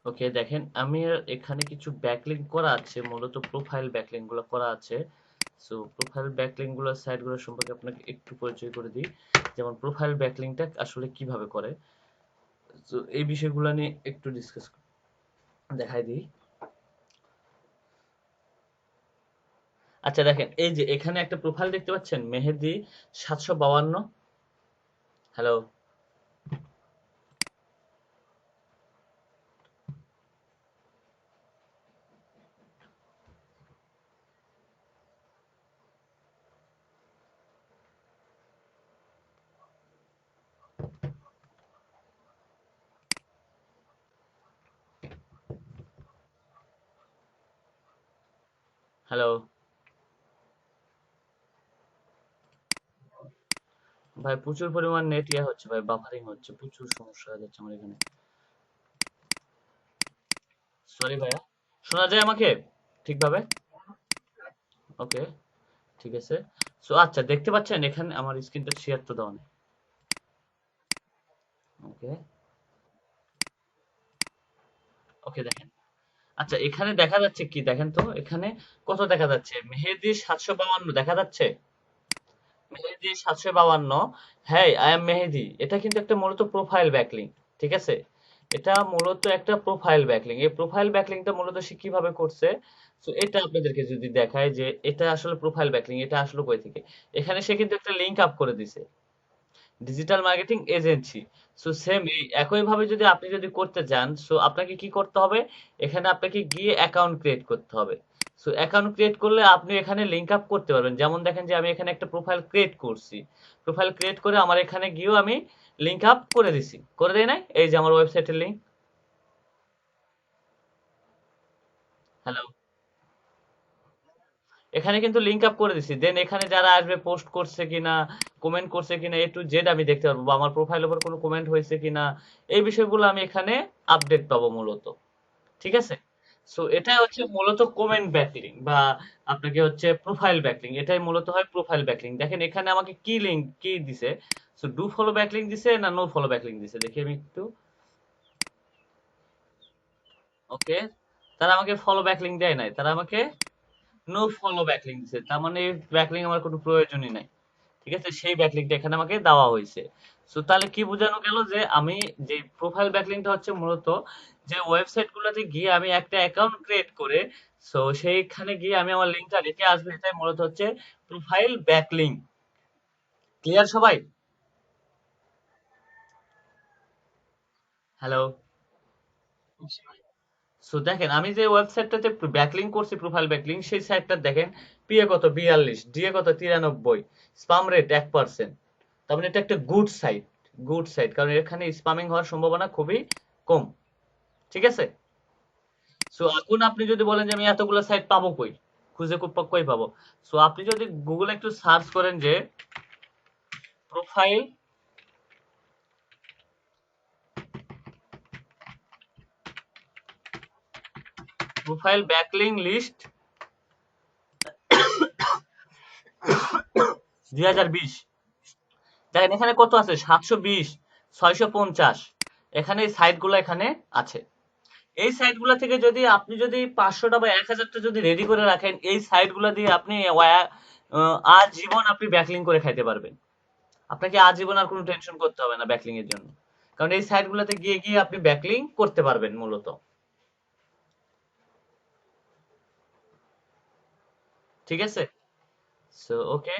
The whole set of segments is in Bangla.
ওকে, দেখেন আমি এখানে কিছু ব্যাকলিঙ্ক করা আছে, মূলত প্রোফাইল ব্যাকলিঙ্ক গুলো করা আছে। সো প্রোফাইল ব্যাকলিঙ্ক গুলোর সাইট গুলো সম্পর্কে আপনাকে একটু পরিচয় করে দিই। যেমন প্রোফাইল ব্যাকলিঙ্কটা আসলে কিভাবে করে, তো এই বিষয়গুলো নিয়ে একটু ডিসকাস দেখাই দিই। আচ্ছা দেখেন, এই যে এখানে একটা প্রোফাইল দেখতে পাচ্ছেন, মেহেদী 752। হ্যালো, হ্যালো ভাই, প্রচুর পরিমাণ নেট ইয়া হচ্ছে ভাই, বাফারিং হচ্ছে, প্রচুর সমস্যা হয়ে যাচ্ছে আমার এখানে। সরি ভাইয়া, শোনা যায় আমাকে ঠিকভাবে? ওকে, ঠিক আছে। সো আচ্ছা, দেখতে পাচ্ছেন এখানে আমার স্ক্রিনটা শেয়ার তো দেওয়া নেই। ওকে, ওকে দেখেন। আচ্ছা, এখানে দেখা যাচ্ছে কি দেখেন তো, এখানে কত দেখা যাচ্ছে? মেহেদী 752 দেখা যাচ্ছে। মেহেদী 752, হ্যাঁ আই এম মেহেদী, এটা কিন্তু একটা মূলত প্রোফাইল ব্যাকলিং। ঠিক আছে, এটা মূলত একটা প্রোফাইল ব্যাকলিং। এই প্রোফাইল ব্যাকলিংটা মূলত সে কিভাবে করছে, তো এটা আপনাদেরকে যদি দেখায় যে এটা আসলে প্রোফাইল ব্যাকলিং, এটা আসলে কই থেকে, এখানে সে কিন্তু একটা লিংক আপ করে দিছে, digital marketing agency. So same এই একই ভাবে যদি আপনি যদি করতে চান, সো আপনাকে কি করতে হবে, এখানে আপনাকে গিয়ে অ্যাকাউন্ট ক্রিয়েট করতে হবে। সো অ্যাকাউন্ট ক্রিয়েট করলে আপনি এখানে লিংক আপ করতে পারবেন। যেমন দেখেন যে আমি এখানে একটা প্রোফাইল ক্রিয়েট করছি, প্রোফাইল ক্রিয়েট করে আমার এখানে গিয়েও আমি লিংক আপ করে দিছি, করে দেই নাই, এই যে আমার ওয়েবসাইটের লিংক। হ্যালো, এখানে কিন্তু লিংক আপ করে দিছি, দেন এখানে যারা আসবে পোস্ট করছে কিনা, কমেন্ট করছে কিনা, এ টু জেড আমি দেখতে পারবো, বা আমার প্রোফাইলের উপর কোনো কমেন্ট হয়েছে কিনা, এই বিষয়গুলো আমি এখানে আপডেট পাবো মূলত। ঠিক আছে, সো এটা হচ্ছে মূলত কমেন্ট ব্যাকলিং, বা আপনাকে হচ্ছে প্রোফাইল ব্যাকলিং, এটাই মূলত হয় প্রোফাইল ব্যাকলিং। দেখেন এখানে আমাকে কি লিংক কি দিছে, সো ডু ফলো ব্যাকলিং দিছে না নো ফলো ব্যাকলিং দিছে, দেখি আমি একটু। ওকে, তারা আমাকে ফলো ব্যাকলিং দেয় নাই, তারা আমাকে নো ফলো ব্যাকলিং দিছে, তার মানে ব্যাকলিং আমার কোনো প্রয়োজনই নাই। ঠিক আছে, সেই ব্যাকলিংটা এখানে আমাকে দেওয়া হয়েছে। সো তাহলে কি বোঝানো গেল, যে আমি যে প্রোফাইল ব্যাকলিংটা হচ্ছে মূলত যে ওয়েবসাইট গুলোতে গিয়ে আমি একটা অ্যাকাউন্ট ক্রিয়েট করে, সো সেইখানে গিয়ে আমি আমার লিঙ্কটা রেখে আসবো, এটাই মূলত হচ্ছে প্রোফাইল ব্যাকলিং। ক্লিয়ার সবাই? হ্যালো। সো দেখেন আমি যে ওয়েবসাইটটাতে ব্যাকলিং করছি, প্রোফাইল ব্যাকলিং, সেই সাইটটা দেখেন, পিএ কত 42, ডিএ কত 93, স্পাম রেট 1%। তার মানে এটা একটা গুড সাইট, গুড সাইট, কারণ এখানে স্পামিং হওয়ার সম্ভাবনা খুবই কম। ঠিক আছে, সো এখন আপনি যদি বলেন যে আমি এতগুলো সাইট পাবো কই, খুঁজে কই পাবো, সো আপনি যদি গুগলে একটু সার্চ করেন যে প্রোফাইল, প্রোফাইল ব্যাকলিং লিস্ট 2020, দেখেন এখানে কত আছে, 720, 650, এখানে এই সাইট গুলো এখানে আছে। এই সাইট গুলা থেকে যদি আপনি যদি 500টা বা 1000টা যদি রেডি করে রাখেন, এই সাইট গুলা দিয়ে আপনি আজীবন আপনি ব্যাকলিং করে খাইতে পারবেন। আপনাকে আজীবন আর কোনো টেনশন করতে হবে না ব্যাকলিং এর জন্য, কারণ এই সাইট গুলাতে গিয়ে গিয়ে আপনি ব্যাকলিং করতে পারবেন মূলত। ঠিক আছে, সো ওকে,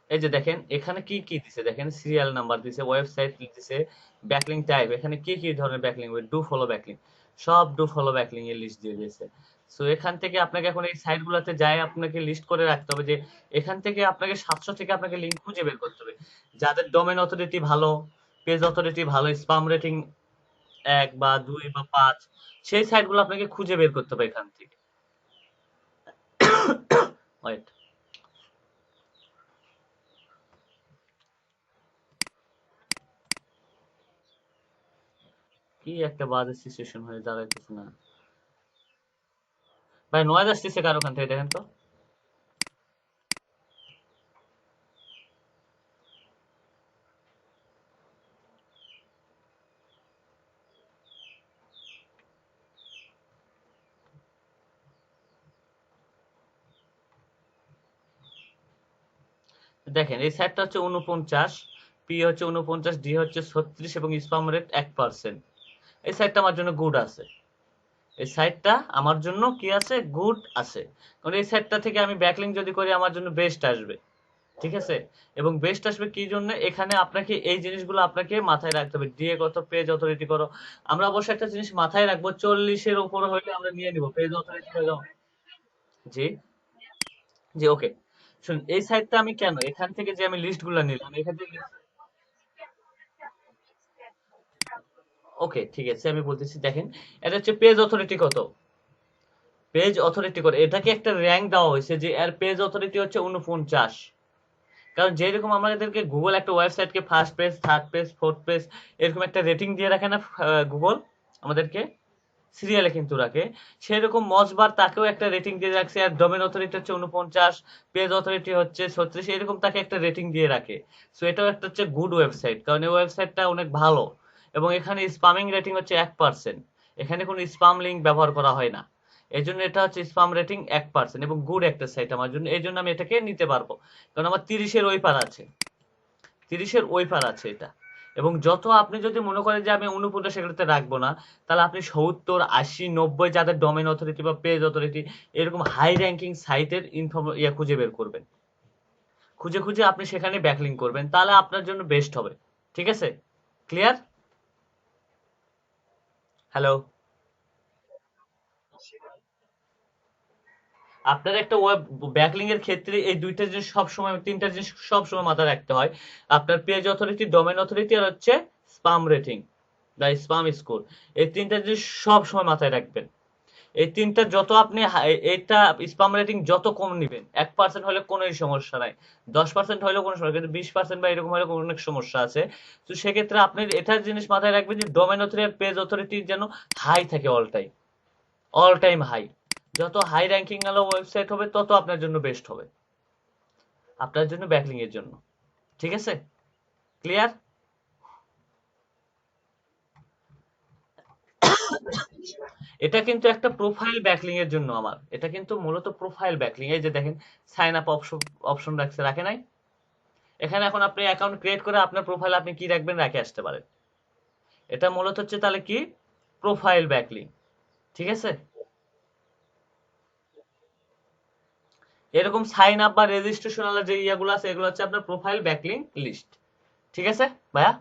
এই যে দেখেন এখানে কি কি দিছে, দেখেন সিরিয়াল নাম্বার দিছে, ওয়েবসাইট দিছে, ব্যাকলিং টাইপ, এখানে কি কি ধরনের ব্যাকলিং, ডু ফলো ব্যাকলিং, সব ডু ফলো ব্যাকলিং এর লিস্ট দিয়ে দিয়েছে। সো এখান থেকে আপনাকে এখন এই সাইট গুলাতে যায় আপনাকে লিস্ট করে রাখতে হবে, যে এখান থেকে আপনাকে 700 থেকে আপনাকে লিঙ্ক খুঁজে বের করতে হবে, যাদের ডোমেন অথরিটি ভালো, পেজ অথরিটি ভালো, স্পাম রেটিং 1 বা 2 বা 5, সেই সাইট গুলো আপনাকে খুঁজে বের করতে হবে এখান থেকে। ওয়েট, কি একটা বাজে সিচুয়েশন হয়ে দাঁড়াইতেছে না ভাই, নয়েজ আসতেছে কার ওখান থেকে দেখেন তো। দেখেন এই সাইটটা হচ্ছে 49, পি হচ্ছে 49, ডি হচ্ছে 36 এবং স্পাম রেট 1%। এই সাইটটা আমার জন্য গুড আছে। এই সাইটটা আমার জন্য কি আছে, গুড আছে। কারণ এই সাইটটা থেকে আমি ব্যাকলিং যদি করি আমার জন্য বেস্ট আসবে। ঠিক আছে? এবং বেস্ট আসবে কি জন্য, এখানে আপনাকে এই জিনিসগুলো আপনাকে মাথায় রাখতে হবে। ডিএ কত, পেজ অথরিটি করো। আমরা অবশ্যই একটা জিনিস মাথায় রাখবো, 40-এর উপরে হইলে আমরা নিয়ে নিব পেজ অথরিটি হয়ে যাও। জি, জি, ওকে। শুনুন, এই সাইটটা আমি কেন এখান থেকে যে আমি লিস্টগুলো নিলাম এখান থেকে। ওকে, ঠিক আছে, আমি বলতেছি দেখেন, এটা হচ্ছে পেজ অথরিটি কত, পেজ অথরিটি করে এটাকে একটা র‍্যাঙ্ক দেওয়া হয়েছে যে এর পেজ অথরিটি হচ্ছে 49। কারণ যেরকম আমাদেরকে গুগল একটা ওয়েবসাইটকে first page, third page, fourth page এরকম একটা রেটিং দিয়ে রাখে না, গুগল আমাদেরকে সিরিয়ালে কিন্তু রাখে। সেরকম মজবার তাকেও একটা রেটিং দিয়ে রাখছে, আর ডোমেন অথরিটি হচ্ছে 49, পেজ অথরিটি হচ্ছে 36, এরকম তাকে একটা রেটিং দিয়ে রাখে। সো এটাও একটা হচ্ছে গুড ওয়েবসাইট, কারণ এই ওয়েবসাইটটা অনেক ভালো। এবং এখানে স্পামিং রেটিং হচ্ছে 1%। এখানে কোনো স্পাম লিঙ্ক ব্যবহার করা হয় না। এই জন্য এটা হচ্ছে স্পাম রেটিং 1% এবং গুড একটা সাইট আমার জন্য, এই জন্য আমি এটাকে নিতে পারবো। কারণ আমার 30-এর ওই পার আছে, 30-এর ওই পার আছে এটা। এবং যত আপনি যদি মনে করেন যে আমি 49 সেগুলোতে রাখবো না, তাহলে আপনি 70, 80, 90 যাদের ডোমেন অথরিটি বা পেজ অথরিটি এরকম হাই র্যাঙ্কিং সাইটের খুঁজে বের করবেন। খুঁজে খুঁজে আপনি সেখানে ব্যাকলিং করবেন, তাহলে আপনার জন্য বেস্ট হবে। ঠিক আছে? ক্লিয়ার? হ্যালো? আপনার একটা ওয়েব ব্যাকলিং এর ক্ষেত্রে এই দুইটা জিনিস সব সময়, তিনটা জিনিস সব সময় মাথায় রাখতে হয়। আপনার পেজ অথরিটি, ডোমেন অথরিটি আর হচ্ছে স্পাম রেটিং বা স্পাম স্কোর। এই তিনটা জিনিস সব সময় মাথায় রাখবেন। এই তিনটা যত আপনি এইটা স্পাম রেটিং যত কম নিবেন, 1% হলে কোনো সমস্যা নাই, 10% হলেও কোনো সমস্যা, কিন্তু 20% বা এরকম হলে অনেক সমস্যা আছে। তো সেক্ষেত্রে আপনি এটার জিনিস মাথায় রাখবেন যে ডোমেন অথরিটি আর পেজ অথরিটি যেন হাই থাকে, all time, all time high. যত হাই র্যাঙ্কিং আলো ওয়েবসাইট হবে তত আপনার জন্য বেস্ট হবে, আপনার জন্য ব্যাকলিং এর জন্য। ঠিক আছে? ক্লিয়ার? এটা কিন্তু একটা প্রোফাইল ব্যাকলিং এর জন্য আমার, এটা কিন্তু মূলত প্রোফাইল ব্যাকলিং। এই যে দেখেন, সাইন আপ অপশন অপশন রাখছে, রাখে নাই? এখানে এখন আপনি অ্যাকাউন্ট ক্রিয়েট করে আপনার প্রোফাইল আপনি কি রাখবেন, রাখে আসতে পারেন। এটা মূলত হচ্ছে তাহলে কি, প্রোফাইল ব্যাকলিং। ঠিক আছে? এরকম সাইন আপ বা রেজিস্ট্রেশন যে ইয়াগুলো আছে এগুলো হচ্ছে আপনার প্রোফাইল ব্যাকলিং লিস্ট। ঠিক আছে ভাইয়া?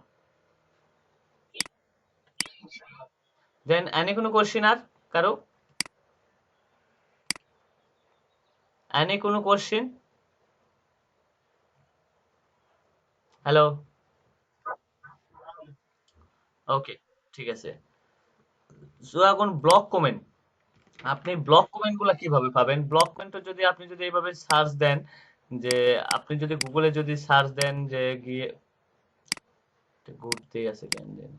দেন এনি কোনো কোশ্চেন আর কারো, এনি কোনো কোশ্চেন? হ্যালো? ওকে, ঠিক আছে। সো এখন ব্লক কমেন্ট, আপনি ব্লক কমেন্ট গুলা কিভাবে পাবেন? ব্লক কমেন্ট যদি আপনি যদি এইভাবে সার্চ দেন, যে আপনি যদি গুগলে যদি সার্চ দেন যে গিয়ে, ঘুরতেই আছে কেন দেন,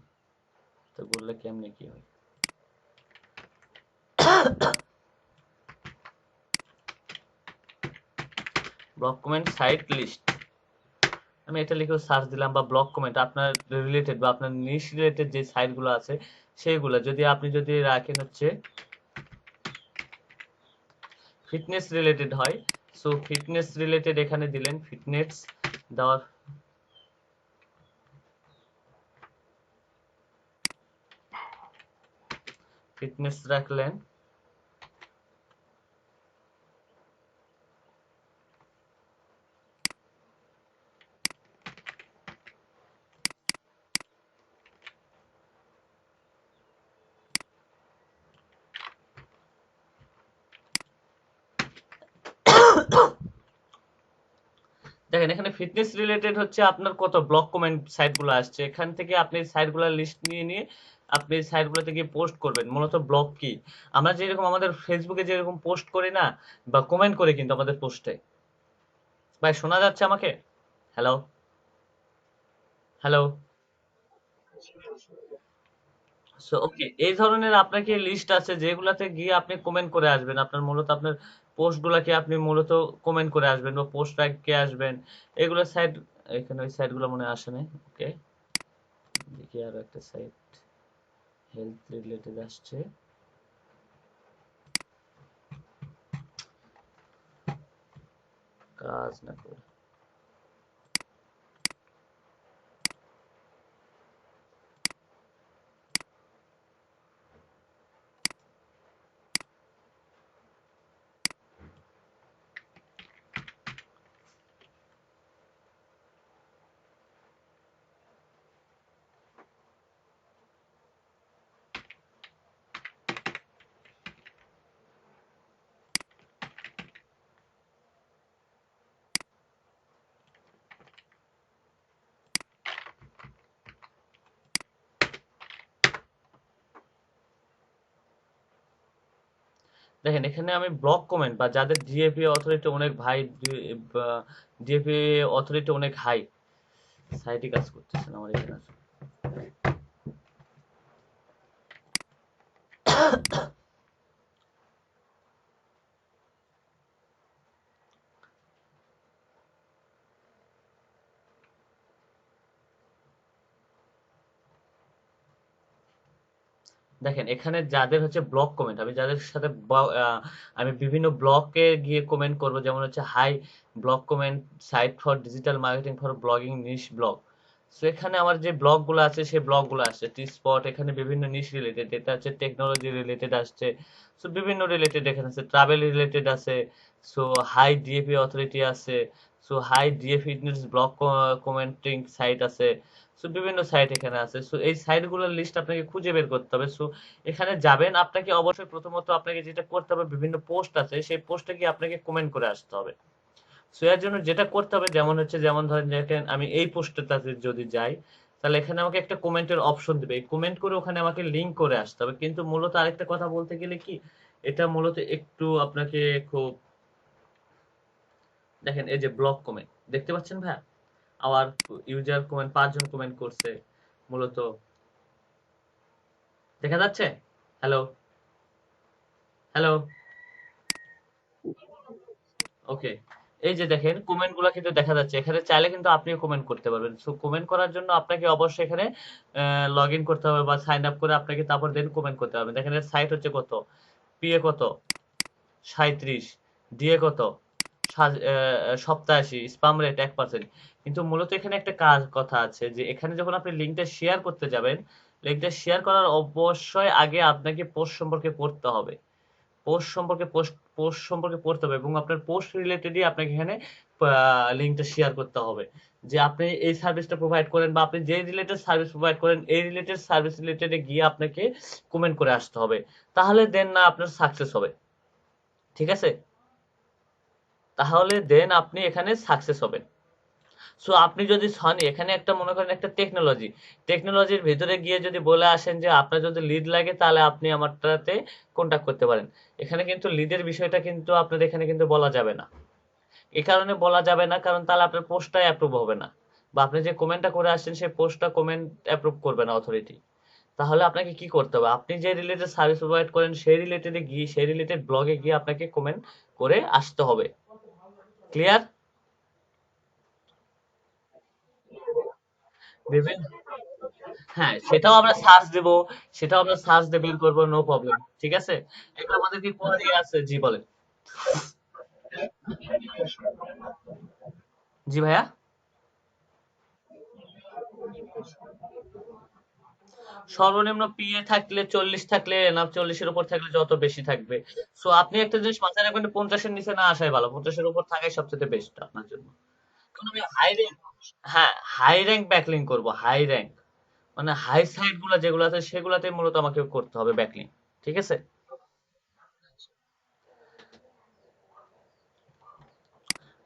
তো বললে কেমনে কি হয়? ব্লক কমেন্ট সাইট লিস্ট, আমি এটা লিখে সার্চ দিলাম, বা ব্লক কমেন্ট আপনার রিলেটেড বা আপনার নিশ রিলেটেড যে সাইট গুলো আছে সেইগুলো যদি আপনি যদি রাখেন হচ্ছে ফিটনেস রিলেটেড হয়। সো ফিটনেস রিলেটেড এখানে দিলেন, ফিটনেস দেওয়ার, ফিটনেস রাখলেন। দেখেন এখানে ফিটনেস রিলেটেড হচ্ছে আপনার কত ব্লক কমেন্ট সাইট গুলো আসছে, এখান থেকে আপনি সাইট গুলোর লিস্ট নিয়ে নিয়ে আপনি সাইট গুলোতে গিয়ে পোস্ট করবেন। মূলত ব্লগ কি, আমরা যেরকম আমাদের ফেসবুকে যেরকম পোস্ট করি না, বা কমেন্ট করে কিন্তু আমাদের পোস্টে। ভাই শোনা যাচ্ছে আমাকে? হ্যালো? হ্যালো? সো ওকে, এই ধরনের আপনাকে লিস্ট আছে যেগুলাতে গিয়ে আপনি কমেন্ট করে আসবেন, আপনার মূলত আপনার পোস্ট গুলাকে আপনি মূলত কমেন্ট করে আসবেন বা পোস্ট কে আসবেন। এগুলো সাইট, এখানে ওই সাইট গুলো মনে হয় আসে নাই। ওকে, দেখি আরো একটা সাইট হেলথ রিলেটেড আসছে। কাজ না করে, দেখেন এখানে আমি ব্লক কমেন্ট বা যাদের ডিএপি অথরিটি অনেক ভাই, ডিএপি অথরিটি অনেক হাই, সাইটে কাজ করতেছে না আমার এখানে আছে। দেখেন এখানে যাদের হচ্ছে ব্লক কমেন্ট, আমি যাদের সাথে আমি বিভিন্ন ব্লকে গিয়ে কমেন্ট করব, যেমন হচ্ছে high blog comment site for digital marketing for blogging niche blog. So এখানে আমার যে ব্লগগুলো আছে সেই ব্লগগুলো আসছে টি স্পট, এখানে বিভিন্ন নিশ রিলেটেড, এটা হচ্ছে টেকনোলজি রিলেটেড আসছে। সো বিভিন্ন রিলেটেড এখানে আছে, ট্রাভেল রিলেটেড আছে। সো হাই ডিএপি অথরিটি আছে। So high DAP blog commenting site আছে। সো বিভিন্ন সাইট এখানে আছে। সো এই সাইটগুলোর লিস্ট আপনাকে খুঁজে বের করতে হবে। সো এখানে যাবেন, আপনাকে অবশ্যই প্রথমত আপনাকে যেটা করতে হবে, বিভিন্ন পোস্ট আছে সেই পোস্টে গিয়ে আপনাকে কমেন্ট করে আসতে হবে। সো এর জন্য যেটা করতে হবে, যেমন হচ্ছে, যেমন ধরেন দেখেন আমি এই পোস্টটাতে যদি যাই, তাহলে এখানে আমাকে একটা কমেন্টের অপশন দিবে, এই কমেন্ট করে ওখানে আমাকে লিংক করে আসতে হবে। কিন্তু মূলত আরেকটা কথা বলতে গেলে কি, এটা মূলত একটু আপনাকে খুব, দেখেন এই যে ব্লক কমেন্ট দেখতে পাচ্ছেন ভাইয়া, আবার ইউজার কমেন্ট 5 জন কমেন্ট করছে মূলত, দেখা যাচ্ছে? হ্যালো, হ্যালো, ওকে। এই যে দেখেন কমেন্ট গুলা কিন্তু দেখা যাচ্ছে এখানে, চাইলে কিন্তু আপনিও কমেন্ট করতে পারবেন। সো কমেন্ট করার জন্য আপনাকে অবশ্যই এখানে লগ ইন করতে হবে বা সাইন আপ করে আপনাকে তারপর দেন কমেন্ট করতে হবে। দেখেন এর সাইট হচ্ছে কত, পিএ কত 37, ডিএ কত 87, স্পাম রেট 1%। কিন্তু মূলত এখানে একটা কাজ কথা আছে যে এখানে যখন আপনি লিঙ্কটা শেয়ার করতে যাবেন, লিঙ্কটা শেয়ার করার অবশ্যই আগে আপনাকে পোস্ট সম্পর্কে পড়তে হবে। পোস্ট সম্পর্কে পড়তে হবে এবং আপনার পোস্ট রিলেটেডই আপনাকে এখানে লিঙ্কটা শেয়ার করতে হবে, যে আপনি এই সার্ভিসটা প্রোভাইড করেন বা আপনি যে রিলেটেড সার্ভিস প্রোভাইড করেন এই রিলেটেড সার্ভিস রিলেটেডে গিয়ে আপনাকে কমেন্ট করে আসতে হবে। তাহলে দেন না আপনার সাকসেস হবে। ঠিক আছে? তাহলে দেন আপনি এখানে সাকসেস হবেন। সো আপনি যদি সনি এখানে একটা মনে করেন একটা টেকনোলজির ভিতরে গিয়ে যদি বলে আসেন যে আপনার যদি লিড লাগে তাহলে আপনি আমারটাতে কন্টাক্ট করতে পারেন, এখানে কিন্তু লিডের বিষয়টা কিন্তু আপনার এখানে কিন্তু বলা যাবে না। এই কারণে বলা যাবে না কারণ তাহলে আপনার পোস্টটাই অ্যাপ্রুভ হবে না, বা আপনি যে কমেন্টটা করে আসছেন সেই পোস্টটা কমেন্ট অ্যাপ্রুভ করবে না অথরিটি। তাহলে আপনাকে কি করতে হবে, আপনি যে রিলেটেড সার্ভিস প্রোভাইড করেন সেই রিলেটেডে গিয়ে সেই রিলেটেড ব্লগে গিয়ে আপনাকে কমেন্ট করে আসতে হবে। ক্লিয়ার? বিভিন্ন, হ্যাঁ সেটাও আমরা সার্চ দেব, সেটাও আমরা সার্চ দিয়ে বের করবো, নো প্রবলেম। ঠিক আছে? এটা আমাদের কি কোয়ারি আছে? জি বলেন। জি ভাইয়া। সর্বনিম্ন পিএ থাকলে 40 থাকলে না, 40-এর উপর থাকলে যত বেশি থাকবে। সো আপনি একটা জিনিস মাথায় রাখবেন, 50-এর নিচে না আসাই ভালো, 50-এর উপর থাকাই সবচেয়ে বেস্ট আপনার জন্য। কারণ আমি হাই র্যাঙ্ক, হ্যাঁ হাই র্যাঙ্ক ব্যাকলিং করব, হাই র্যাঙ্ক মানে হাই সাইট গুলা যেগুলো আছে সেগুলাতে মূলত আমাকে করতে হবে ব্যাকলিং। ঠিক আছে?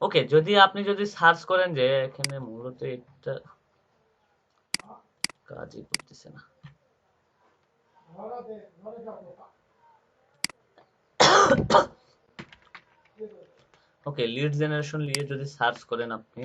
ওকে, যদি আপনি যদি সার্চ করেন যে এখানে মূলত এটা কাজই করতেছে না। ওকে, লিড জেনারেশন নিয়ে যদি সার্চ করেন আপনি,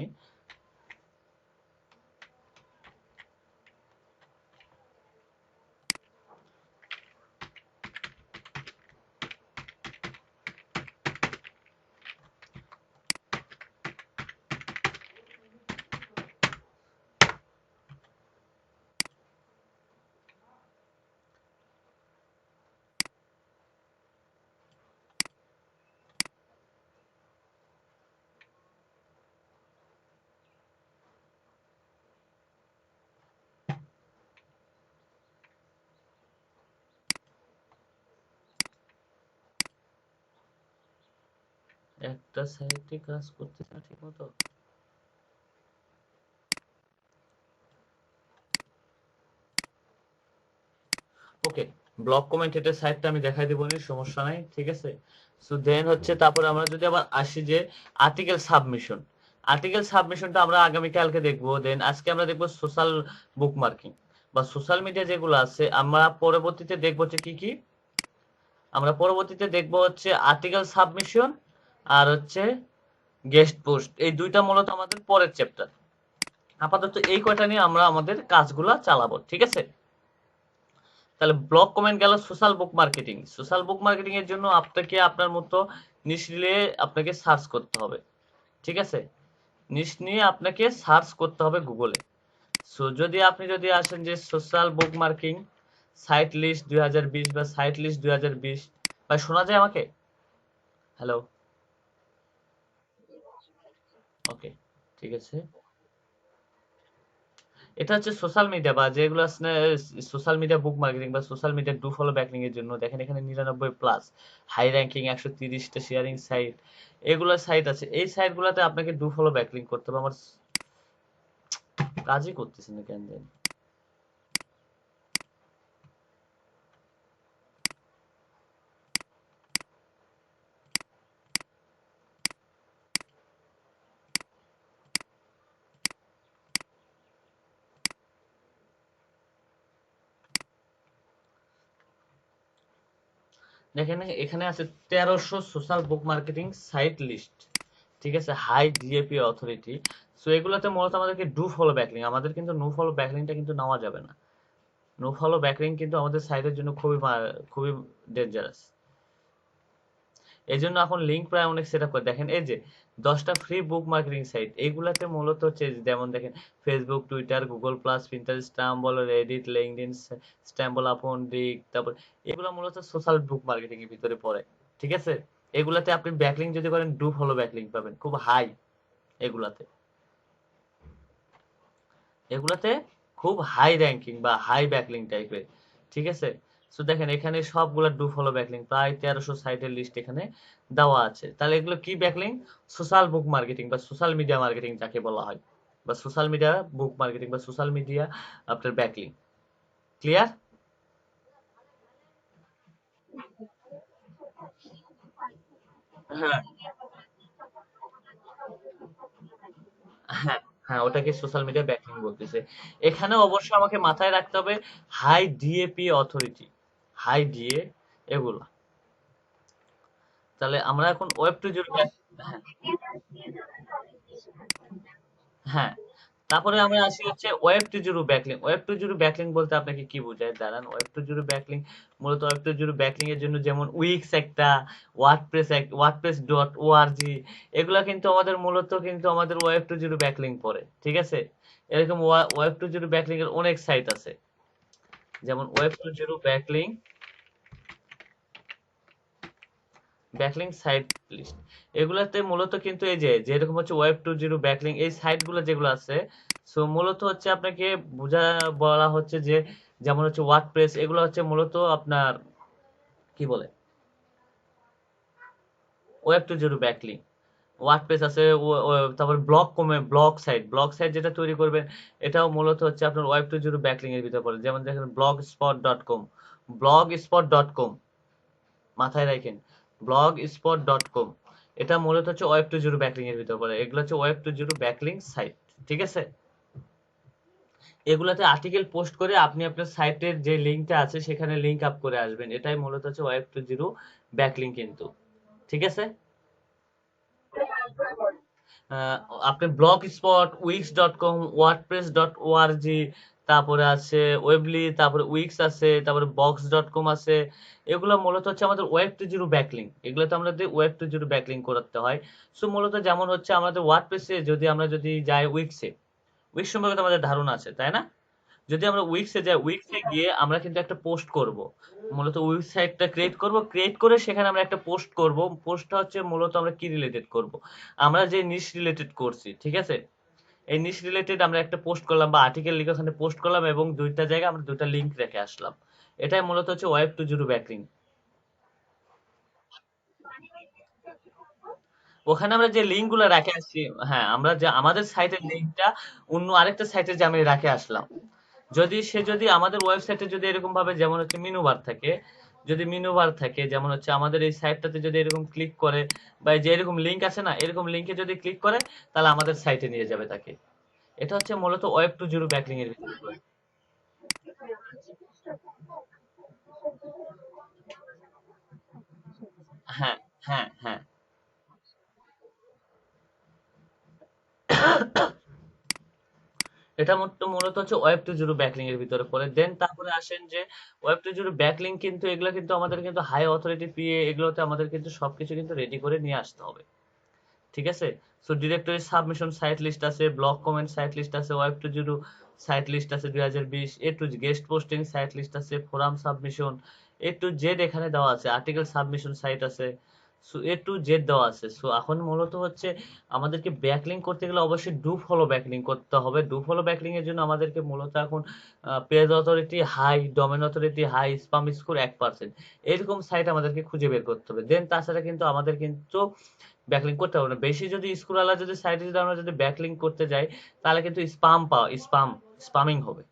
একটা সাইটে কাজ করতেছে না ঠিক মতো। ওকে, ব্লক কমেন্টেটের সাইটটা আমি দেখাই দেবো নি, সমস্যা নাই। ঠিক আছে? সো দেন হচ্ছে তারপরে আমরা যদি আবার আসি যে আর্টিকেল সাবমিশন, আর্টিকেল সাবমিশনটা আমরা আগামীকালকে দেখবো। দেন আজকে আমরা দেখবো সোশ্যাল বুকমার্কিং বা সোশ্যাল মিডিয়া যেগুলো আছে আমরা পরবর্তীতে দেখবো যে কি কি আমরা পরবর্তীতে দেখবো হচ্ছে আর্টিকেল সাবমিশন আর হচ্ছে গেস্ট পোস্ট, এই দুইটা মূলত আমাদের পরের চ্যাপ্টার। আপাতত এই কয়টা নিয়ে আমরা আমাদের কাজগুলা চালাবো, ঠিক আছে? তাহলে ব্লগ কমেন্ট গেল সোশ্যাল বুক মার্কেটিং। সোশ্যাল বুক মার্কেটিং এর জন্য আপনাকে আপনার মতো নিশ নিয়ে আপনাকে সার্চ করতে হবে, ঠিক আছে? নিশ নিয়ে আপনাকে সার্চ করতে হবে গুগলে। সো যদি আপনি যদি আসেন যে সোশ্যাল বুক মার্কেটিং সাইট লিস্ট 2020 বা সাইট লিস্ট 2020, ভাই শোনা যায় আমাকে? হ্যালো? ওকে, ঠিক আছে। এটা হচ্ছে সোশ্যাল মিডিয়া বা যেগুলো আছে সোশ্যাল মিডিয়া বুক মার্কেটিং বা social media do follow backlink এর জন্য দেখেন এখানে 99 প্লাস হাই র্যাঙ্কিং 130টা শেয়ারিং সাইট, এগুলো সাইট আছে। এই সাইট গুলাতে আপনাকে ডু ফলো ব্যাকলিং করতে হবে। আমার কাজই করতেছে না কেন জানি। দেখেন এখানে আছে 1300 সোশ্যাল বুক মার্কেটিং সাইট লিস্ট, ঠিক আছে, হাই ডিএপি অথরিটি। সো এগুলোতে মূলত আমাদেরকে ডু ফলো ব্যাকলিং, আমাদের কিন্তু নো ফলো ব্যাকলিংটা কিন্তু নেওয়া যাবে না। নো ফলো ব্যাকলিং কিন্তু আমাদের সাইটের জন্য খুবই খুবই ডেঞ্জারাস। এই জন্য এখন লিঙ্ক প্রায় অনেক সেট আপ করে দেখেন এই যে 10টা ফ্রি বুক মার্কেটিং সাইট, এইগুলাতে মূলত হচ্ছে যেমন দেখেন Facebook, Twitter, Google plus, Pinterest, stumble, Reddit, LinkedIn, stumble upon, Digg, তারপর এগুলো মূলত সোশ্যাল বুক মার্কেটিং এর ভিতরে পড়ে, ঠিক আছে? এগুলাতে আপনি ব্যাকলিং যদি করেন ডু ফলো ব্যাকলিং পাবেন খুব হাই। এগুলাতে এগুলাতে খুব হাই র্যাঙ্কিং বা হাই ব্যাকলিং টাইপের, ঠিক আছে? সো দেখেন এখানে সবগুলা ডু ফলো ব্যাকলিং প্রায় 1300 সাইটের লিস্ট এখানে দেওয়া আছে। তাহলে এগুলো কি ব্যাকলিং? সোশ্যাল বুক মার্কেটিং বা সোশ্যাল মিডিয়া মার্কেটিং যাকে বলা হয়, বা সোশ্যাল মিডিয়া বুক মার্কেটিং বা সোশ্যাল মিডিয়া আপনার ব্যাকলিং। ক্লিয়ার? হ্যাঁ, হ্যাঁ, হ্যাঁ, ওটাকে সোশ্যাল মিডিয়া ব্যাকলিং বলতেছে। এখানে অবশ্যই আমাকে মাথায় রাখতে হবে high DAP authority, high DA, এগুলো। তাহলে আমরা এখন ওয়েব টু জিরো। হ্যাঁ, হ্যাঁ, তারপরে আমরা আসি হচ্ছে web two zero backlink. Web two zero backlink বলতে আপনাকে কি বোঝায় দাঁড়ান। ওয়েব টু জিরো ব্যাকলিং মূলত ওয়েব টু জিরো ব্যাকলিং এর জন্য যেমন উইক্স একটা, ওয়ার্ডপ্রেস ডট ওআরজি, এগুলা কিন্তু আমাদের মূলত কিন্তু আমাদের ওয়েব টু জিরো ব্যাকলিং পড়ে, ঠিক আছে? এরকম ওয়েব টু জিরো ব্যাকলিং এর অনেক সাইট আছে, যেমন web two zero backlink, backlink site list. এগুলাতে মূলত কিন্তু এই যে যেরকম হচ্ছে ওয়েব টু জিরো ব্যাকলিং এই সাইট গুলো যেগুলো আছে, সো মূলত হচ্ছে আপনাকে বোঝা বলা হচ্ছে যে যেমন হচ্ছে ওয়ার্ডপ্রেস, এগুলো হচ্ছে মূলত আপনার কি বলে web two zero backlink. WordPress আছে, তারপর ব্লগ সাইট যেটা তৈরি করবেন, এটাও মূলত হচ্ছে আপনার ওয়েব টু জিরো ব্যাকলিং এর ভিতরে পড়ে। যেমন দেখেন blogspot.com, মাথায় রাখেন blogspot.com, এটা মূলত হচ্ছে ওয়েব টু জিরো ব্যাকলিং এর ভিতর পড়ে। এগুলো হচ্ছে web two zero backlink site, ঠিক আছে? এগুলাতে আর্টিকেল পোস্ট করে আপনি আপনার সাইটের যে লিঙ্কটা আছে সেখানে লিঙ্ক আপ করে আসবেন, এটাই মূলত হচ্ছে ওয়েব টু জিরো ব্যাকলিং কিন্তু, ঠিক আছে? আহ, আপনি ব্লগ স্পট, উইক্স.com, ওয়ার্ডপ্রেস.org, তারপরে আছে ওয়েবলি, তারপরে উইক্স আছে, তারপরে বক্স.com আছে। এগুলো মূলত হচ্ছে আমাদের ওয়েব টু জিরো ব্যাকলিং, এগুলোতে আমাদের ওয়েব টু জিরো ব্যাকলিং করতে হয়। সো মূলত যেমন হচ্ছে আমাদের ওয়ার্ডপ্রেসে যদি আমরা যদি যাই উইক্সে, উইক্স সম্পর্কে তো আমাদের ধারণা আছে তাই না? যদি আমরা উইক্সে যাই, উইক্সে গিয়ে আমরা কিন্তু একটা পোস্ট করব, মূলত ওয়েবসাইটটা ক্রিয়েট করব, ক্রিয়েট করে সেখানে আমরা একটা পোস্ট করব। পোস্টটা হচ্ছে মূলত আমরা কি রিলেটেড করব, আমরা যে নিশ রিলেটেড করছি, ঠিক আছে? এই নিশ রিলেটেড আমরা একটা পোস্ট করলাম বা আর্টিকেল লিখে ওখানে পোস্ট করলাম এবং দুইটা জায়গায় আমরা দুইটা লিংক রেখে আসলাম, এটাই মূলত হচ্ছে ওয়েব টু জিরো ব্যাকলিং। ওখানে আমরা যে লিংক গুলো রেখে আসছি, হ্যাঁ, আমরা যে আমাদের সাইটের লিংকটা অন্য আরেকটা সাইটে যে আমি রেখে আসলাম, যদি সে যদি আমাদের ওয়েবসাইটে যদি এরকম ভাবে যেমন হচ্ছে মেনু বার থাকে, যদি মেনু বার থাকে যেমন হচ্ছে আমাদের এই সাইটটাতে যদি এরকম ক্লিক করে বা যে এরকম লিংক আছে না, এরকম লিংকে যদি ক্লিক করে তাহলে আমাদের সাইটে নিয়ে যাবে তাকে। এটা হচ্ছে মূলত ওয়েব টু জিরো ব্যাকলিং এর ভিতরে। হ্যাঁ, হ্যাঁ। এটা মূলত হচ্ছে ওয়েব টু জিরো ব্যাকলিং এর ভিতরে পড়ে। দেন তারপরে আসেন যে ওয়েব টু জিরো ব্যাকলিং, কিন্তু এগুলো কিন্তু আমাদের কিন্তু হাই অথরিটি পিএ, এগুলোতে আমাদের কিন্তু সবকিছু কিন্তু রেডি করে নিয়ে আসতে হবে। ঠিক আছে? So directory submission site list আছে, ব্লক কমেন্ট সাইট লিস্ট আছে, web two zero site list আছে 2020, A to guest posting site list আছে, forum submission A to Z এখানে দেওয়া আছে, আর্টিকেল সাবমিশন সাইট আছে। সো এ টু জেড দেওয়া আছে। সো এখন মূলত হচ্ছে আমাদেরকে ব্যাকলিং করতে গেলে অবশ্যই ডু ফলো ব্যাকলিং করতে হবে। ডু ফলো ব্যাকলিং এর জন্য আমাদেরকে মূলত এখন page authority high, domain authority high, spam score 1%, এরকম সাইট আমাদেরকে খুঁজে বের করতে হবে। দেন তাছাড়া কিন্তু আমাদের কিন্তু ব্যাকলিং করতে হবে না। বেশি যদি স্ক্রলার যদি সাইটে যদি আমরা যদি ব্যাকলিং করতে যাই, তাহলে কিন্তু স্পামিং হবে।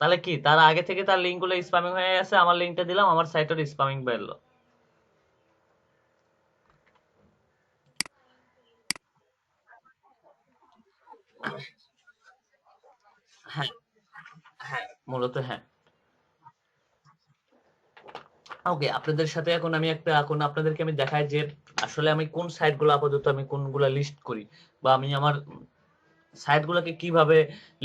তাহলে কি, তার আগে থেকে তার লিঙ্ক গুলো স্পামিং হয়ে গেছে, আমার লিঙ্কটা দিলাম, আমার সাইটের স্পামিং বেরলো। হ্যাঁ, হ্যাঁ, মূলত হ্যাঁ। ওকে, আপনাদের সাথে এখন আমি একটা, এখন আপনাদেরকে আমি দেখাই যে আসলে আমি কোন সাইট গুলো আপাতত আমি কোনগুলা লিস্ট করি, বা আমি আমার সাইট গুলোকে কিভাবে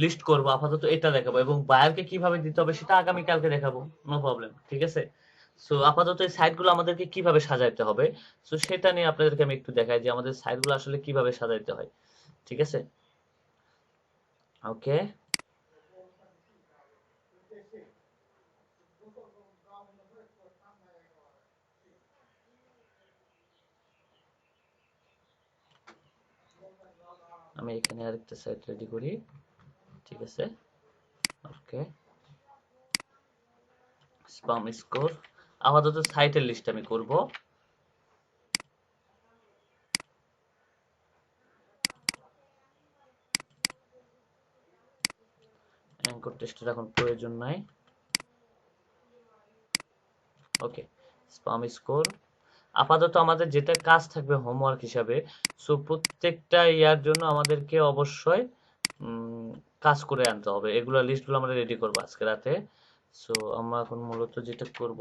লিস্ট করব আপাতত এটা দেখাবো, এবং বায়ারকে কিভাবে দিতে হবে সেটা আগামী কালকে দেখাবো। নো প্রবলেম, ঠিক আছে? সো আপাতত এই সাইট গুলো আমাদেরকে কিভাবে সাজাইতে হবে, সো সেটা নিয়ে আপনাদেরকে আমি একটু দেখাই যে আমাদের সাইট গুলো আসলে কিভাবে সাজাইতে হয়। ঠিক আছে? ওকে, আমি এখানে আরেকটা সাইট রেডি করি। ঠিক আছে, ওকে। স্পাম স্কোর, আপাতত সাইটের লিস্ট আমি করব। অ্যাঙ্কর টেস্টের এখন প্রয়োজন নাই। ওকে, স্পাম স্কোর। আপাতত আমাদের যেটা কাজ থাকবে হোমওয়ার্ক হিসাবে, সো প্রত্যেকটা ইয়ার জন্য আমাদেরকে অবশ্যই কাজ করে আনতে হবে। এগুলো লিস্টগুলো আমরা রেডি করবো আজকে রাতে। সো আমরা এখন মূলত যেটা করব,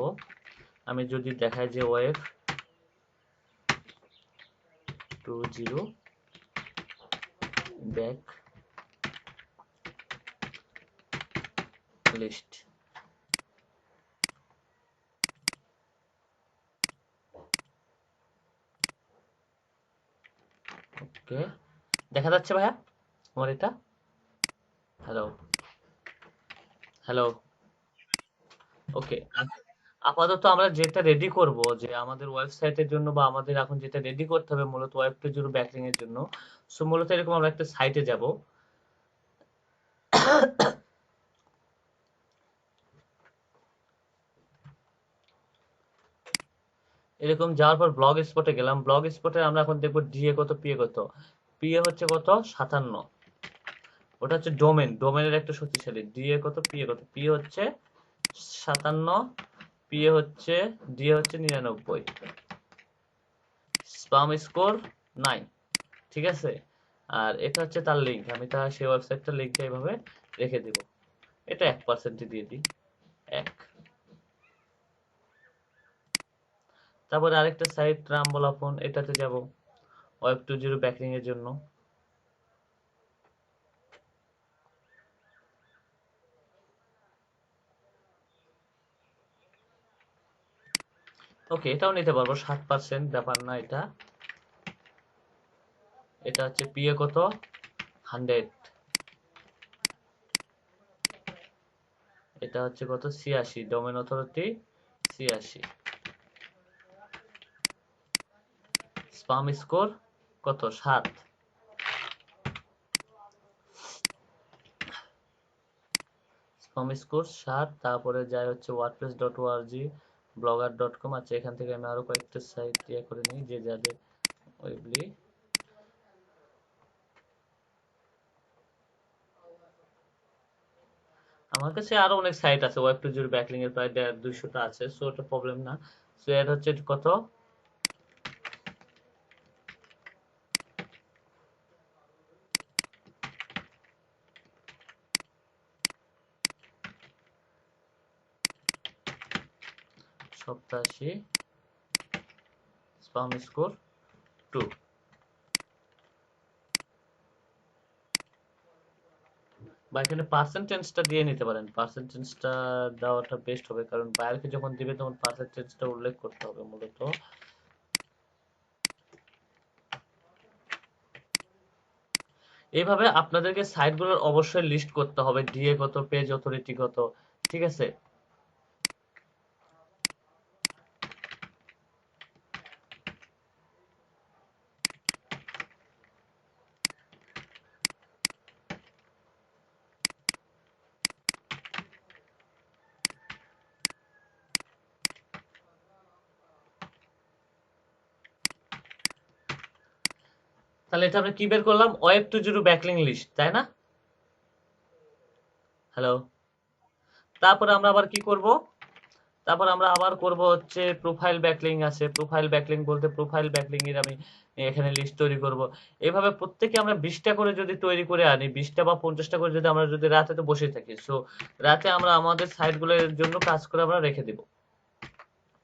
আমি যদি দেখাই যে web two zero back list, okay. দেখা যাচ্ছে ভাইয়া আমার এটা? Hello, hello. ওকে, আপাতত আমরা যেটা রেডি করব, যে আমাদের ওয়েবসাইটের জন্য বা আমাদের এখন যেটা রেডি করতে হবে মূলত ওয়েব টু জিরো ব্যাকলিং এর জন্য। সো মূলত এরকম আমরা একটা সাইটে যাব। এরকম যাওয়ার পর ব্লগ স্পটে গেলাম। ব্লগ স্পটে আমরা এখন দেখবো ডিএ কত, পিএ কত। পিএ হচ্ছে কত, 57। ওটা হচ্ছে ডোমেনের একটা শক্তিশালী। ডিএ কত, পিএ কত? পিএ হচ্ছে 57, পিএ হচ্ছে, ডিএ হচ্ছে 99, স্পাম স্কোর 9। ঠিক আছে? আর এটা হচ্ছে তার লিঙ্ক, আমি তার সেই ওয়েবসাইটটার লিঙ্কটা এইভাবে রেখে দিব। এটা 1% দিয়ে দিই, 1। তারপরে আরেকটা সাইট রামবলাফোন, এটাতে যাব ওয়েব টু জিরো ব্যাকলিং এর জন্য। ওকে, এটাও নিতে পারবো, 7%, ব্যাপার না এটা। এটা হচ্ছে পিএ কত, 100। এটা হচ্ছে কত, 86, ডোমেন অথরিটি 86। স্পাম স্কোর কত, 7। Spam score 7। তারপরে যায় হচ্ছে wordpress.org, blogger.com। আচ্ছা, এখান থেকে আমি আরো কয়েকটা সাইট ইয়ে করে নিই, যে যাদের ওইগুলি। আমার কাছে আরো অনেক সাইট আছে ওয়েব টু জিরো ব্যাকলিং এর, প্রায় 250টা আছে। সো এটা প্রবলেম না। সো এর হচ্ছে কত, সপ্তাশি স্পাম স্কোর 2। বা এখানে পার্সেন্টেজটা দিয়ে নিতে পারেন, পার্সেন্টেজটা দেওয়াটা বেস্ট হবে, কারণ বায়ারকে যখন দিবে তখন পার্সেন্টেজটা উল্লেখ করতে হবে মূলত। এইভাবে আপনাদেরকে সাইটগুলোর অবশ্যই লিস্ট করতে হবে, ডিএ কত, পেজ অথরিটি কত, ঠিক আছে? তাহলে এটা আমরা কি বের করলাম? Web two zero backlink list, তাই না? হ্যালো। তারপরে আমরা আবার কি করব? তারপর আমরা আবার করব হচ্ছে প্রোফাইল ব্যাকলিং আছে, প্রোফাইল ব্যাকলিং বলতে প্রোফাইল ব্যাকলিং এর আমি এখানে লিস্ট তৈরি করব। এভাবে প্রত্যেকে আমরা 20টা করে যদি তৈরি করে আনি, 20টা বা 50টা করে যদি আমরা যদি রাতে তো বসে থাকি, সো রাতে আমরা আমাদের সাইটগুলোর জন্য কাজ করে আমরা রেখে দিব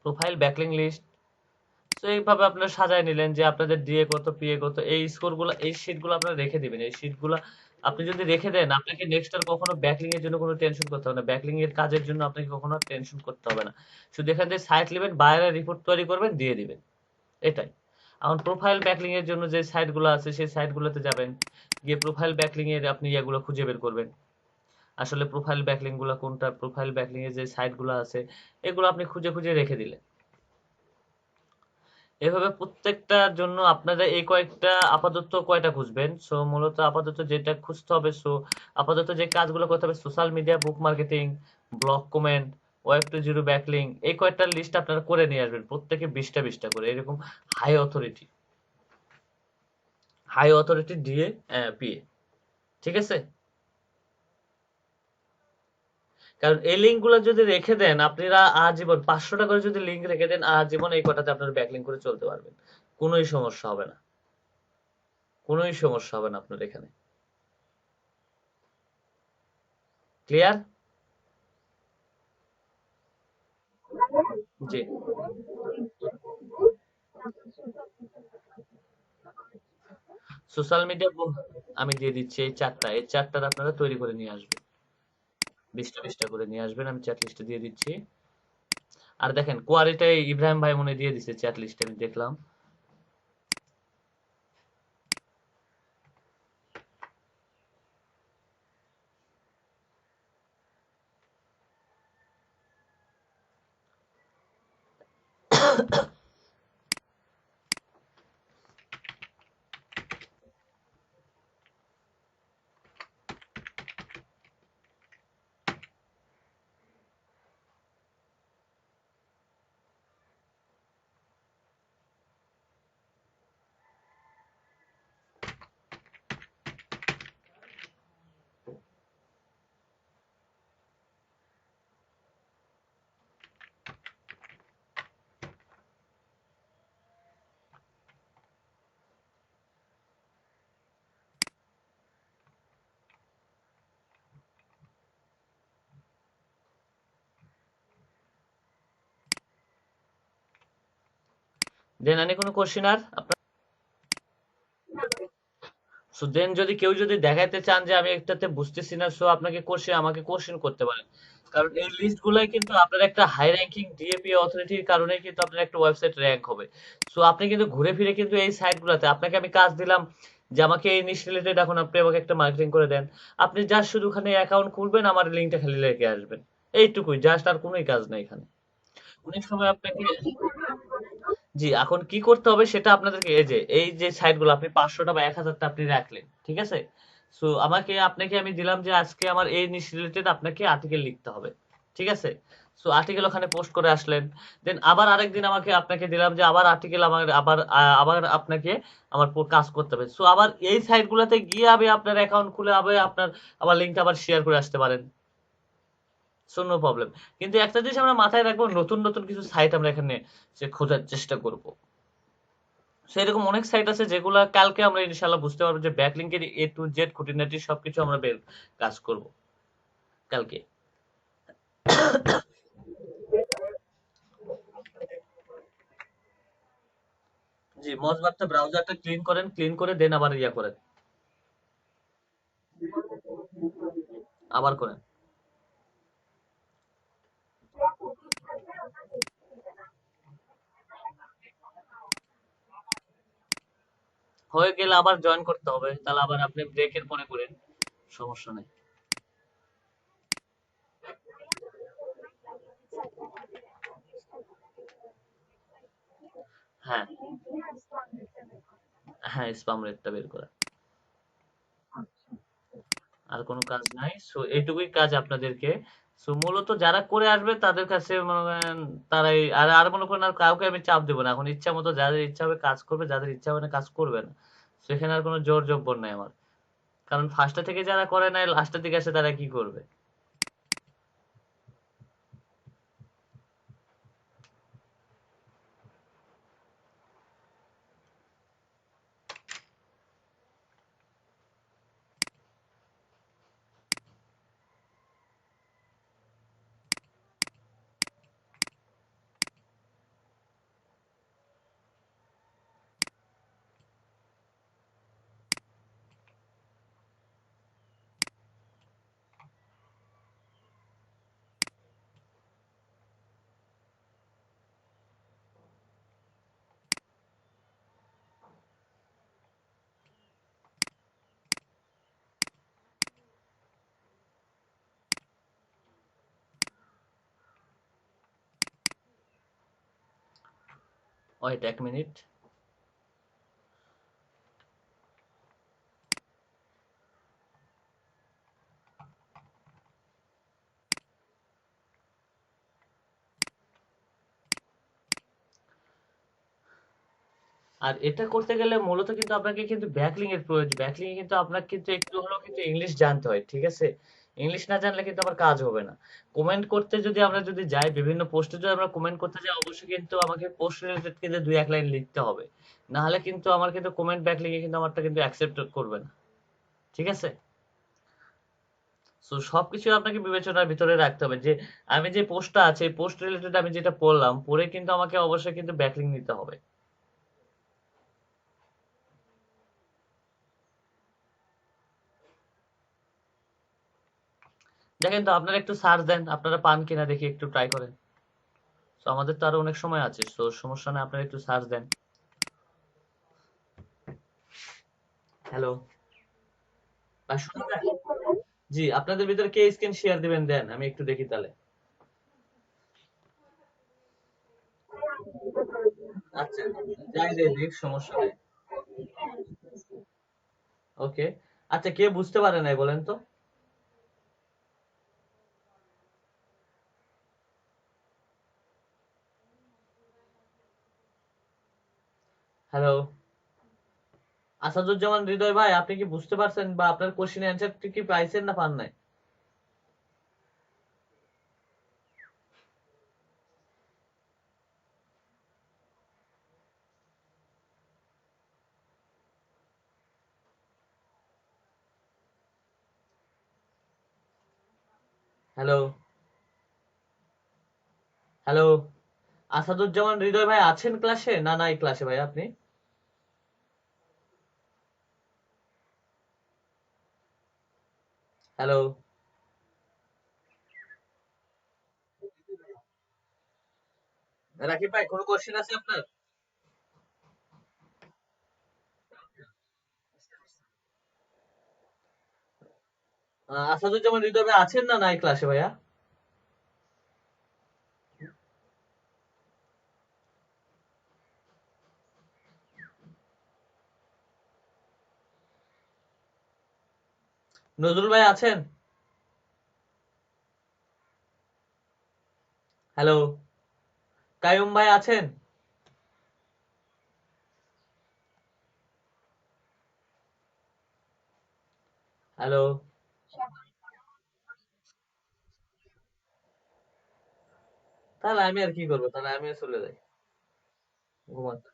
প্রোফাইল ব্যাকলিং লিস্ট। তো এইভাবে আপনারা সাজায় নিলেন যে আপনাদের ডিএ কত, পিএ কত, এই স্কোরগুলো, এই শীটগুলো আপনারা রেখে দিবেন। এই শীটগুলো আপনি যদি রেখে দেন, আপনাকে নেক্সট আর কখনো ব্যাকলিং এর জন্য কোনো টেনশন করতে হবে না। ব্যাকলিং এর কাজের জন্য আপনাকে কখনো টেনশন করতে হবে না। শুধু এখান থেকে সাইট নেবেন, বাইরে রিপোর্ট তৈরি করবেন, দিয়ে দিবেন, এটাই। এখন প্রোফাইল ব্যাকলিং এর জন্য যে সাইটগুলো আছে সেই সাইটগুলোতে যাবেন, গিয়ে প্রোফাইল ব্যাকলিং এর আপনি ইয়েগুলো খুঁজে বের করবেন। আসলে প্রোফাইল ব্যাকলিং গুলো কোনটা, প্রোফাইল ব্যাকলিং এর যে সাইটগুলো আছে এগুলো আপনি খুঁজে খুঁজে রেখে দিলেন। এভাবে প্রত্যেকটার জন্য আপনারা এই কয়েকটা আপাতত কয়টা খুঁজবেন, সো মূলত আপাতত যেটা খুঁজতে হবে, সো আপাতত যে কাজগুলো করতে হবে, social media, book marketing, blog comment, web two zero backlink, এই কয়েকটার লিস্ট আপনারা করে নিয়ে আসবেন, প্রত্যেকে 20টা 20টা করে, এরকম হাই অথরিটি, হাই অথরিটি দিয়ে পিএ, ঠিক আছে? কারণ এই লিঙ্ক গুলো যদি রেখে দেন আপনারা আজীবন, 500টা করে যদি লিঙ্ক রেখে দেন আজীবন এই কটাতে আপনারা ব্যাকলিং করে চলতে পারবেন, কোনোই সমস্যা হবে না, কোনোই সমস্যা হবে না আপনার এখানে। ক্লিয়ার? জি। সোশ্যাল মিডিয়া আমি দিয়ে দিচ্ছি এই চারটা, এই চারটার আপনারা তৈরি করে নিয়ে আসবেন, 20টা 20টা করে নিয়ে আসবেন, আমি চ্যাট লিস্টে দিয়ে দিচ্ছি। আর দেখেন কোয়ারিটাই ইব্রাহিম ভাই মনে দিয়ে দিচ্ছে চ্যাট লিস্টে, আমি দেখলাম। দেন আনি কোনো কোশ্চেন আর আপনার? সো দেন যদি কেউ যদি দেখাইতে চান যে আমি একটাতে বুঝতেছি না, সো আপনাকে কোশ্চেন, আমাকে কোশ্চেন করতে পারেন। কারণ এই লিস্ট গুলাই কিন্তু আপনার একটা হাই র্যাঙ্কিং ডিএপি অথরিটির কারণে কিন্তু আপনার একটা ওয়েবসাইট র্যাঙ্ক হবে। সো আপনি কিন্তু ঘুরে ফিরে কিন্তু এই সাইট গুলাতে, আপনাকে আমি কাজ দিলাম যে আমাকে এই নিশ রিলেটেড এখন আপনি আমাকে একটা মার্কেটিং করে দেন, আপনি জাস্ট শুধু ওখানে অ্যাকাউন্ট খুলবেন, আমার লিঙ্কটা খালি রেখে আসবেন, এইটুকুই, জাস্ট আর কোনোই কাজ নাই এখানে। অনেক সময় আপনাকে, জি, এখন কি করতে হবে সেটা আপনাদেরকে, এই যে সাইটগুলো আপনি 500টা বা 1000টা আপনি রাখলেন, ঠিক আছে? সো আপনাকে আমি দিলাম যে আজকে আমার এই নিশ রিলেটেড আপনাকে আর্টিকেল লিখতে হবে, ঠিক আছে? সো আর্টিকেল ওখানে পোস্ট করে আসলেন, দেন আবার আরেকদিন আপনাকে দিলাম যে আবার আর্টিকেল আমার আবার আপনাকে আমার কাজ করতে হবে। সো আবার এই সাইটগুলোতে গিয়ে আমি আপনার অ্যাকাউন্ট খুলে আবার আপনার আবার লিঙ্কটা আবার শেয়ার করে আসতে পারেন, সো নো প্রবলেম। কিন্তু একটা জিনিস আমরা মাথায় রাখবো, নতুন নতুন কিছু সাইট আমরা এখানে যে খোঁজার চেষ্টা করব। সেরকম অনেক সাইট আছে যেগুলা কালকে আমরা ইনশাল্লাহ বুঝতে পারবো যে ব্যাকলিংকের এ টু জেড খুঁটিনাটি সবকিছু আমরা কাজ করব কালকে। জি, মজবারটা ব্রাউজারটা ক্লিন করেন, ক্লিন করে দেন আবার ইয়া করেন, আবার করেন। হয়ে গেলে আবার জয়েন করতে হবে, তাহলে আবার আপনি ব্রেকের পরে করেন, সমস্যা নেই। হ্যাঁ, হ্যাঁ, স্পাম রেটটা বের করা। আর কোনো কাজ নাই, সো এইটুকুই কাজ আপনাদেরকে। সো মূলত যারা করে আসবে তাদের কাছে মনে করেন তারাই, আর আর মনে করেন আর কাউকে আমি চাপ দেবো না এখন, ইচ্ছা মতো যাদের ইচ্ছা হবে কাজ করবে, যাদের ইচ্ছা হবে না কাজ করবে না। সেখানে আর কোনো জোর জব্বর নাই আমার, কারণ ফার্স্টে থেকে যারা করে নাই লাস্টের দিকে আসে তারা কি করবে। Wait 1 minute. আর এটা করতে গেলে মূলত কিন্তু আপনাকে কিন্তু ব্যাকলিং এর প্রয়োজন, ব্যাকলিং এ কিন্তু আপনাকে কিন্তু একটু হলেও কিন্তু ইংলিশ জানতে হয়, ঠিক আছে? ইংলিশ না জানলে কিন্তু আবার কাজ হবে না। কমেন্ট করতে যদি আমরা যদি যাই, বিভিন্ন পোস্টে যদি আমরা কমেন্ট করতে যাই, অবশ্যই কিন্তু আমাকে পোস্ট রিলেটেড কিন্তু 2-1 লাইন লিখতে হবে, না হলে কিন্তু আমার কিন্তু কমেন্ট ব্যাকলিং এ কিন্তু আমারটা কিন্তু অ্যাকসেপ্ট করবে না, ঠিক আছে? সো সবকিছু আপনাকে বিবেচনার ভিতরে রাখতে হবে যে আমি যে পোস্টটা আছে পোস্ট রিলেটেড আমি যেটা পড়লাম পড়ে কিন্তু আমাকে অবশ্যই কিন্তু ব্যাকলিং নিতে হবে। দেখেন তো আপনারা একটু সার্চ দেন, আপনারা পান কিনা দেখি, একটু ট্রাই করেন। তো আমাদের তো আরো অনেক সময় আছে, তো সমস্যা নেই, আপনারা একটু সার্চ দেন। হ্যালো, আর শোনা যায়? জি, আপনাদের ভিতরে কে স্ক্রিন শেয়ার দিবেন দেন, আমি একটু দেখি তাহলে। আচ্ছা, যাই দেই দেখ, সমস্যা নেই। ওকে। আচ্ছা, কে বুঝতে পারে নাই বলেন তো? হ্যালো, আসাদুজ্জামান হৃদয় ভাই, আপনি কি বুঝতে পারছেন বা আপনার কোশ্চেনের অ্যান্সার কি পাইছেন না পান নাই? হ্যালো, হ্যালো, আসাদুজ্জামান হৃদয় ভাই আছেন ক্লাসে না নাই ক্লাসে ভাই আপনি? হ্যালো, রাকিব ভাই, কোনো কোশ্চেন আছে আপনার? আসাদুজ্জামান হৃদয় ভাই আছেন না নাই ক্লাসে ভাইয়া? নজরুল ভাই আছেন? হ্যালো, কায়ুম ভাই আছেন? হ্যালো, তাহলে আমি আর কি করবো, তাহলে আমি চলে যাই ঘুমাতে।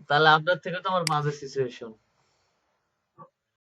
তাহলে আপনার থেকে তো আমার বাজে সিচুয়েশন।